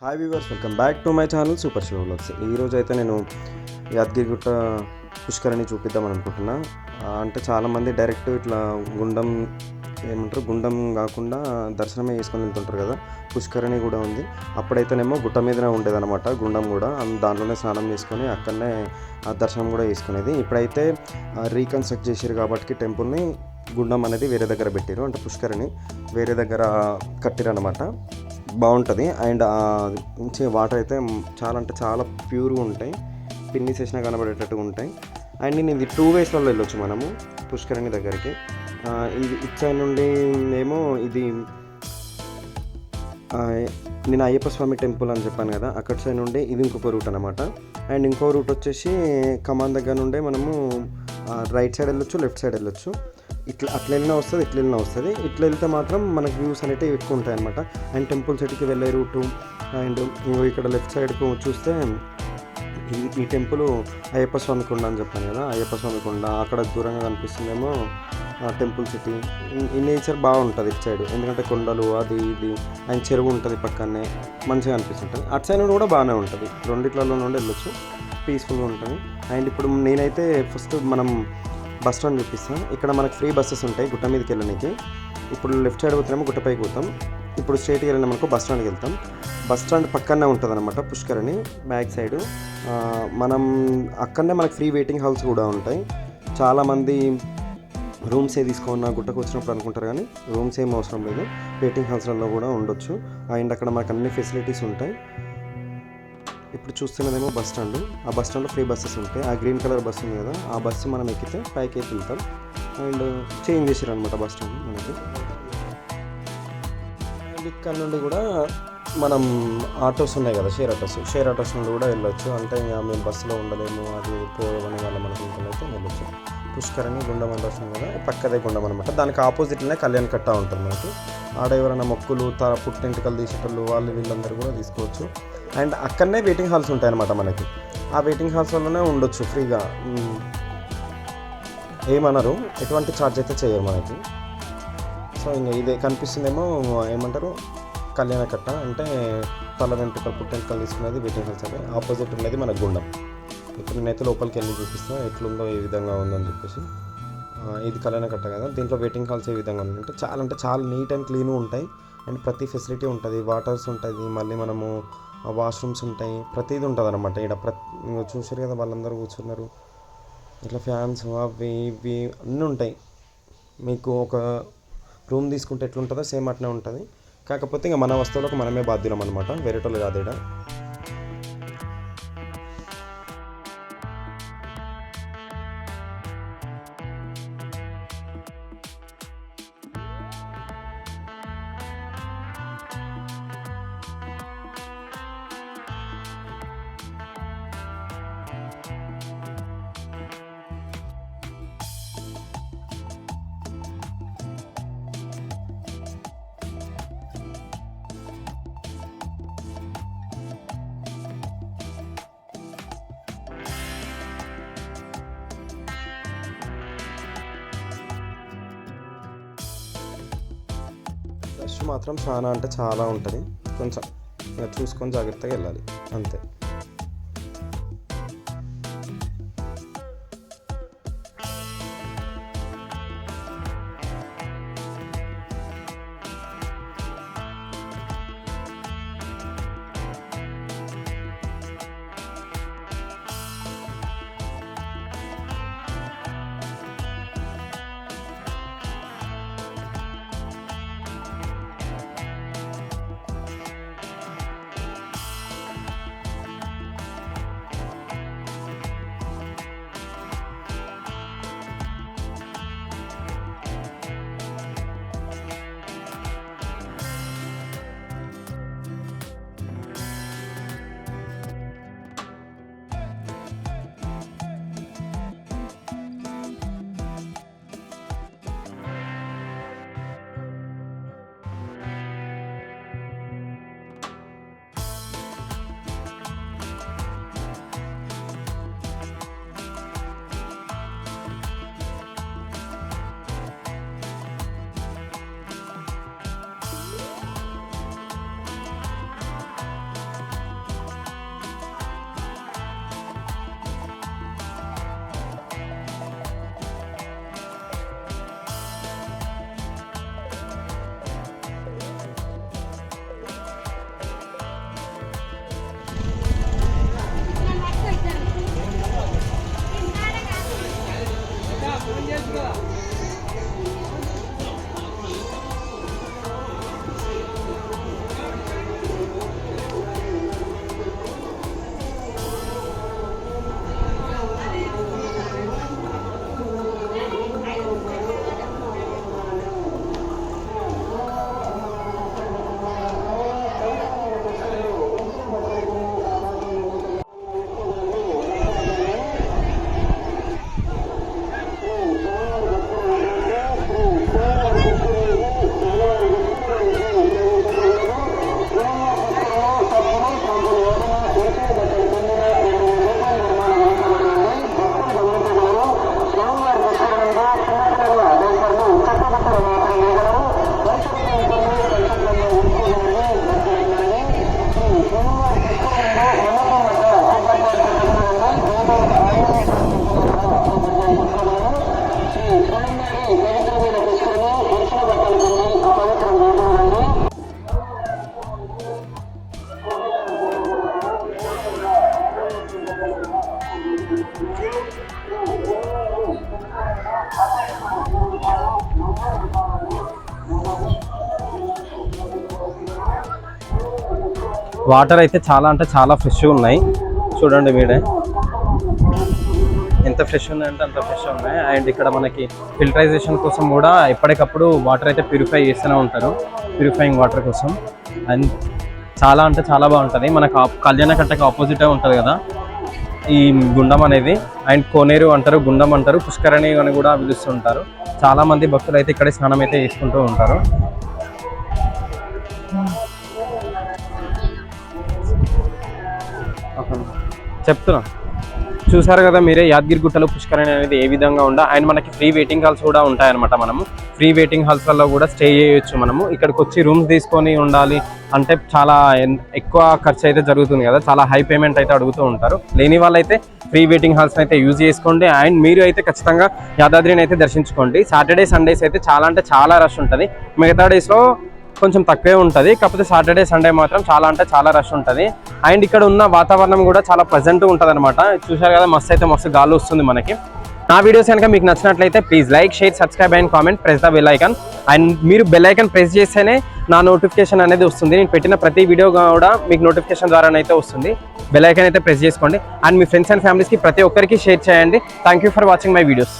Hi viewers, welcome back to my channel super Shiva vlogs. ఈరోజు అయితే నేను యాదగిరిగుట్ట పుష్కరిణి చూపిద్దామని అనుకుంటున్నా. అంటే చాలామంది డైరెక్ట్ ఇట్లా గుండం గుండం కాకుండా దర్శనమే చేసుకొని వెళ్తుంటారు కదా. పుష్కరిణి కూడా ఉంది. అప్పుడైతేనేమో గుట్ట మీదనే ఉండేదన్నమాట గుండం కూడా. దాంట్లోనే స్నానం చేసుకొని అక్కడనే దర్శనం కూడా చేసుకునేది. ఇప్పుడైతే రీకన్స్ట్రక్ట్ చేసారు కాబట్టి టెంపుల్ని గుండం అనేది వేరే దగ్గర పెట్టారు. అంటే పుష్కరిణి వేరే దగ్గర కట్టిరన్నమాట. బాగుంటుంది. అండ్ మంచి వాటర్ అయితే చాలా అంటే చాలా ప్యూర్గా ఉంటాయి. పిన్ని చేసినా కనబడేటట్టుగా ఉంటాయి. అండ్ నేను ఇది 2 వేస్లలో వెళ్ళొచ్చు మనము పుష్కరిణి దగ్గరికి. ఇది ఇటు సైడ్ నుండి ఏమో ఇది నేను అయ్యప్ప స్వామి టెంపుల్ అని చెప్పాను కదా, అక్కడ సైడ్ నుండి ఇది ఇంకొక రూట్ అనమాట. అండ్ ఇంకో రూట్ వచ్చేసి కమాన్ దగ్గర నుండే మనము రైట్ సైడ్ వెళ్ళొచ్చు, లెఫ్ట్ సైడ్ వెళ్ళొచ్చు. అట్లా వెళ్ళినా వస్తుంది, ఇట్లా వెళ్ళినా వస్తుంది. ఇట్లా వెళ్తే మాత్రం మనకు వ్యూస్ అనేవి ఎక్కువ ఉంటాయి అనమాట. అండ్ టెంపుల్ సైడ్కి వెళ్ళే రూటు. అండ్ ఇక్కడ లెఫ్ట్ సైడ్కు చూస్తే ఈ టెంపుల్ అయ్యప్ప స్వామి కొండ అని చెప్పాను కదా, అయ్యప్ప స్వామి కొండ. అక్కడ దూరంగా కనిపిస్తుందేమో టెంపుల్ సిటీ. ఈ నేచర్ బాగుంటుంది ఇటు సైడ్, ఎందుకంటే కొండలు అది ఇది అండ్ చెరువు ఉంటుంది పక్కనే, మంచిగా అనిపిస్తుంటుంది. అటు సైడ్ కూడా బాగానే ఉంటుంది. రెండిట్లలో నుండి వెళ్ళొచ్చు, పీస్ఫుల్గా ఉంటుంది. అండ్ ఇప్పుడు నేనైతే ఫస్ట్ మనం బస్ స్టాండ్ చూపిస్తాం. ఇక్కడ మనకు ఫ్రీ బస్సెస్ ఉంటాయి గుట్ట మీదకి వెళ్ళడానికి. ఇప్పుడు లెఫ్ట్ సైడ్ పోతున్నామో గుట్టపైకి పోతాం. ఇప్పుడు స్ట్రైట్గా వెళ్ళినామనుకో బస్ స్టాండ్కి వెళ్తాం. బస్ స్టాండ్ పక్కనే ఉంటుంది అనమాట పుష్కరిణి బ్యాక్ సైడ్. మనం అక్కడనే మనకు ఫ్రీ వెయిటింగ్ హాల్స్ కూడా ఉంటాయి. చాలామంది రూమ్సే తీసుకున్న గుట్టకు వచ్చినప్పుడు అనుకుంటారు, కానీ రూమ్స్ ఏం అవసరం లేదు, వెయిటింగ్ హాల్స్లలో కూడా ఉండొచ్చు. అండ్ అక్కడ మనకు అన్ని ఫెసిలిటీస్ ఉంటాయి. ఇప్పుడు చూస్తున్నదేమో బస్ స్టాండ్. ఆ బస్ స్టాండ్లో ఫ్రీ బస్సెస్ ఉంటాయి. ఆ గ్రీన్ కలర్ బస్సు ఉంది కదా, ఆ బస్సు మనం ఎక్కితే పైకి వెళ్తాం. అండ్ చేంజ్ చేసారు అనమాట బస్ స్టాండ్ మనకి. అండ్ ఇక్కడ నుండి కూడా మనం ఆటోస్ ఉన్నాయి కదా, షేర్ ఆటోస్ నుండి కూడా వెళ్ళొచ్చు. అంటే ఇంకా మేము బస్సులో ఉండలేము అది పోవని వాళ్ళ మనకి అయితే వెళ్ళొచ్చు. పుష్కరిణి గుండం అని వస్తుంది కదా, పక్కదే గుండం అనమాట. దానికి ఆపోజిట్లోనే కళ్యాణ్ కట్ట ఉంటుంది మనకి. ఆడ ఎవరైనా మొక్కులు పుట్టెంటుకలు తీసేటోళ్ళు వాళ్ళు వీళ్ళందరూ కూడా తీసుకోవచ్చు. అండ్ అక్కడనే వెయిటింగ్ హాల్స్ ఉంటాయి అన్నమాట మనకి. ఆ వెయిటింగ్ హాల్స్లోనే ఉండొచ్చు ఫ్రీగా, ఏమన్నారు, ఎటువంటి ఛార్జ్ అయితే చేయరు మనకి. సో ఇంకా ఇదే కనిపిస్తుందేమో ఏమంటారు కళ్యాణ కట్ట, అంటే తల వెంట్రుకలు పుట్టెంటుకలు తీసుకునేది వెయిటింగ్ హాల్స్. అంటే ఆపోజిట్ ఉన్నది మన గుండం. ఇప్పుడు నేనైతే లోపలికి వెళ్ళి చూపిస్తాను ఎట్లుందో ఏ విధంగా ఉందని చెప్పేసి. ఇది కళ్యాణ కట్ట కదా, దీంట్లో వెయిటింగ్ హాల్స్ ఏ విధంగా ఉందంటే చాలా నీట్ అండ్ క్లీన్ ఉంటాయి. అండ్ ప్రతి ఫెసిలిటీ ఉంటుంది, వాటర్స్ ఉంటుంది, మళ్ళీ మనము వాష్రూమ్స్ ఉంటాయి, ప్రతిదీ ఉంటుంది అనమాట. ఇక్కడ చూసారు కదా వాళ్ళందరూ కూర్చున్నారు, ఇట్లా ఫ్యాన్స్ అవి ఇవి అన్నీ ఉంటాయి. మీకు ఒక రూమ్ తీసుకుంటే ఎట్లుంటుందో సేమ్ అట్నే ఉంటుంది. కాకపోతే ఇంకా మన వస్తువులకు మనమే బాధ్యులం అనమాట, వేరేటోళ్ళు కాదు. ఇక్కడ రష్ మాత్రం చాలా అంటే చాలా ఉంటుంది. కొంచెం చూసుకొని జాగ్రత్తగా వెళ్ళాలి అంతే. వాటర్ అయితే చాలా అంటే చాలా ఫ్రెష్గా ఉన్నాయి, చూడండి మీరే ఎంత ఫ్రెష్ ఉన్నాయంటే అంత ఫ్రెష్ ఉన్నాయి. అండ్ ఇక్కడ మనకి ఫిల్టరైజేషన్ కోసం కూడా ఎప్పటికప్పుడు వాటర్ అయితే ప్యూరిఫై చేస్తూనే ఉంటారు, ప్యూరిఫైయింగ్ వాటర్ కోసం. అండ్ చాలా అంటే చాలా బాగుంటుంది. మనకు కళ్యాణకట్టకి ఆపోజిటే ఉంటుంది కదా ఈ గుండం అనేది. అండ్ కోనేరు అంటారు, గుండం అంటారు, పుష్కరణి అని కూడా పిలుస్తుంటారు. చాలా మంది భక్తులు అయితే ఇక్కడే స్నానం అయితే చేసుకుంటూ ఉంటారు. చెప్తున్నా, చూసారు కదా మీరే యాదగిరిగుట్టలో పుష్కరణి అనేది ఏ విధంగా ఉందా. అండ్ మనకి ఫ్రీ వెయిటింగ్ హాల్స్ కూడా ఉంటాయన్నమాట. మనము ఫ్రీ వెయిటింగ్ హాల్స్లలో కూడా స్టే చేయొచ్చు. మనము ఇక్కడికి వచ్చి రూమ్స్ తీసుకొని ఉండాలి అంటే చాలా ఎక్కువ ఖర్చు అయితే జరుగుతుంది కదా, చాలా హై పేమెంట్ అయితే అడుగుతూ ఉంటారు. లేని వాళ్ళైతే ఫ్రీ వెయిటింగ్ హాల్స్ అయితే యూజ్ చేసుకోండి. అండ్ మీరు అయితే ఖచ్చితంగా యాదాద్రిని అయితే దర్శించుకోండి. సాటర్డే సండేస్ అయితే చాలా అంటే చాలా రష్ ఉంటుంది, మిగతా డేస్లో కొంచెం తక్కువే ఉంటుంది. కాకపోతే సాటర్డే సండే మాత్రం చాలా అంటే చాలా రష్ ఉంటుంది. అండ్ ఇక్కడ ఉన్న వాతావరణం కూడా చాలా ప్లెజెంట్గా ఉంటుంది అనమాట. చూసారు కదా మస్తు అయితే మస్తు గాలి వస్తుంది మనకి. నా వీడియోస్ కనుక మీకు నచ్చినట్లయితే please like, share, subscribe and comment, press the bell icon. And మీరు బెల్ ఐకాన్ ప్రెస్ చేస్తేనే నా నోటిఫికేషన్ అనేది వస్తుంది. నేను పెట్టిన ప్రతి వీడియో కూడా మీకు నోటిఫికేషన్ ద్వారానైతే వస్తుంది. బెల్ ఐకాన్ అయితే ప్రెస్ చేసుకోండి. అండ్ మీ ఫ్రెండ్స్ అండ్ ఫ్యామిలీస్కి ప్రతి ఒక్కరికి షేర్ చేయండి. Thank you for watching my videos.